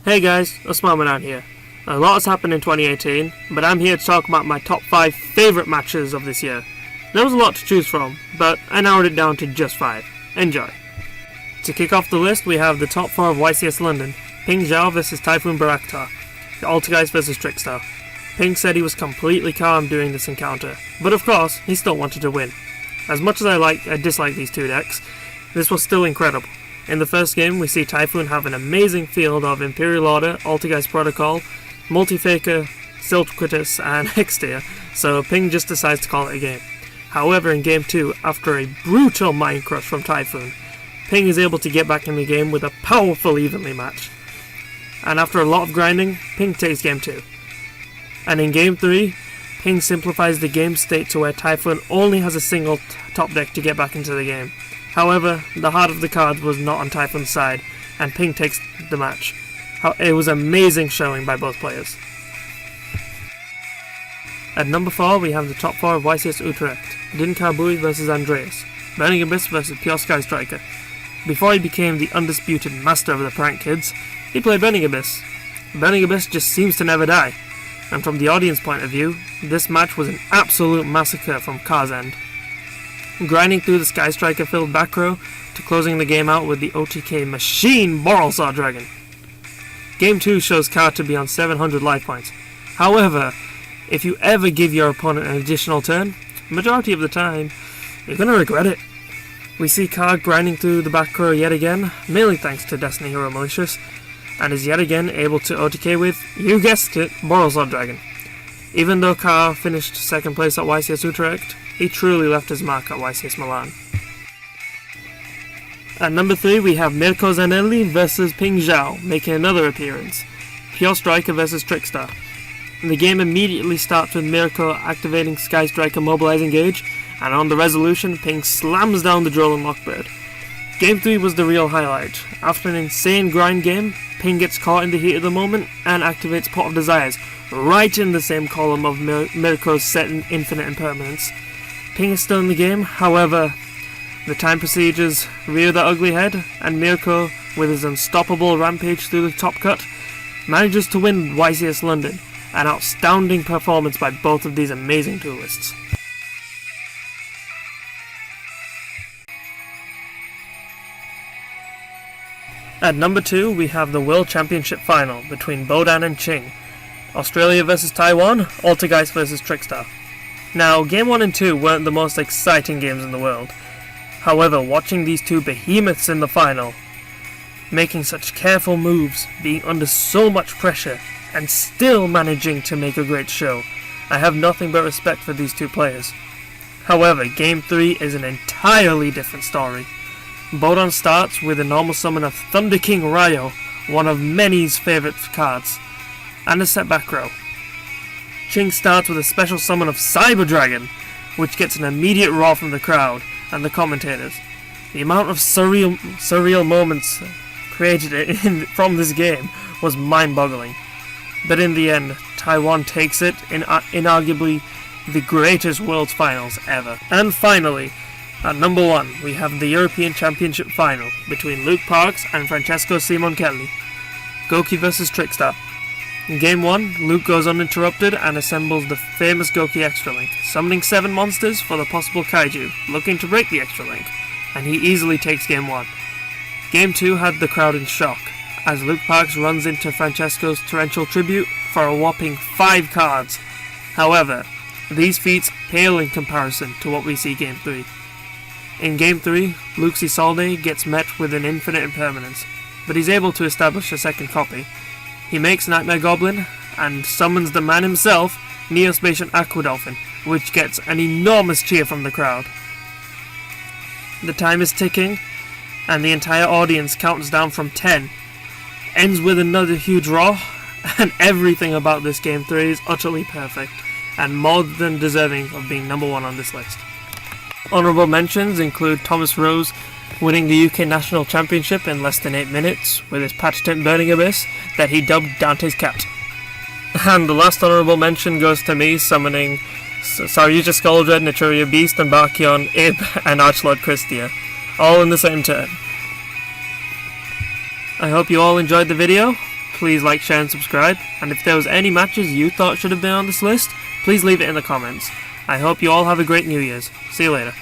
Hey guys, Usman Manan here. A lot has happened in 2018, but I'm here to talk about my top 5 favourite matches of this year. There was a lot to choose from, but I narrowed it down to just 5. Enjoy. To kick off the list, we have the top 4 of YCS London, Ping Zhao vs Typhoon Baraktar, the Altergeist vs Trickstar. Ping said he was completely calm during this encounter, but of course, he still wanted to win. As much as I dislike these two decks, this was still incredible. In the first game, we see Typhoon have an amazing field of Imperial Order, Altergeist Protocol, Multi-Faker, Siltquitus, and Hexteer, so Ping just decides to call it a game. However, in Game 2, after a brutal Mind Crush from Typhoon, Ping is able to get back in the game with a powerful evenly match. And after a lot of grinding, Ping takes Game 2. And in Game 3, Ping simplifies the game state to where Typhoon only has a single top deck to get back into the game. However, the heart of the cards was not on Typhoon's side, and Ping takes the match. It was an amazing showing by both players. At number 4, we have the top 4 of YCS Utrecht, Din Karbui vs Andreas, Burning Abyss vs Pure Sky Striker. Before he became the undisputed master of the prank kids, he played Burning Abyss. Burning Abyss just seems to never die, and from the audience point of view, this match was an absolute massacre from Car's end. Grinding through the Sky Striker filled back row to closing the game out with the OTK machine Borrelsaw Dragon. Game 2 shows Car to be on 700 life points. However, if you ever give your opponent an additional turn, majority of the time, you're gonna regret it. We see Car grinding through the back row yet again, mainly thanks to Destiny Hero Malicious, and is yet again able to OTK with, you guessed it, Borrelsaw Dragon. Even though Car finished second place at YCS Utrecht, he truly left his mark at YCS Milan. At number 3, we have Mirko Zanelli vs Ping Zhao, making another appearance. Pure Striker vs Trickstar. The game immediately starts with Mirko activating Sky Striker Mobilize Engage, and on the resolution, Ping slams down the Droll and Lockbird. Game 3 was the real highlight. After an insane grind game, Ping gets caught in the heat of the moment and activates Pot of Desires, right in the same column of Mirko's set in Infinite Impermanence. Ping is still in the game, however, the time procedures rear their ugly head, and Mirko, with his unstoppable rampage through the top cut, manages to win YCS London, an outstanding performance by both of these amazing duelists. At number 2, we have the World Championship Final between Bodan and Ching, Australia vs Taiwan, Altergeist vs Trickstar. Now, Game 1 and 2 weren't the most exciting games in the world. However, watching these two behemoths in the final, making such careful moves, being under so much pressure, and still managing to make a great show, I have nothing but respect for these two players. However, Game 3 is an entirely different story. Bodan starts with a normal summon of Thunder King Ryo, one of many's favourite cards, and a set back row. Ching starts with a special summon of Cyber Dragon, which gets an immediate roar from the crowd and the commentators. The amount of surreal moments created from this game was mind-boggling. But in the end, Taiwan takes it in inarguably the greatest World's Finals ever. And finally, at number 1, we have the European Championship Final between Luke Parks and Francesco Simonchelli, Goki vs Trickstar. In Game 1, Luke goes uninterrupted and assembles the famous Goki Extra Link, summoning 7 monsters for the possible Kaiju, looking to break the Extra Link, and he easily takes Game 1. Game 2 had the crowd in shock, as Luke Parks runs into Francesco's Torrential Tribute for a whopping 5 cards. However, these feats pale in comparison to what we see Game 3. In Game 3, Luke's Isolde gets met with an Infinite Impermanence, but he's able to establish a second copy. He makes Nightmare Goblin and summons the man himself, Neospatian Aquadolphin, which gets an enormous cheer from the crowd. The time is ticking, and the entire audience counts down from 10, ends with another huge roar, and everything about this Game 3 is utterly perfect, and more than deserving of being number 1 on this list. Honourable mentions include Thomas Rose winning the UK National Championship in less than 8 minutes with his patented Burning Abyss that he dubbed Dante's Cat. And the last honourable mention goes to me summoning Saryuja Skuldred, Naturia Beast, and Barkion, Ib, and Archlord Christia, all in the same turn. I hope you all enjoyed the video. please like, share and subscribe, and if there was any matches you thought should have been on this list, please leave it in the comments. I hope you all have a great New Year's. See you later.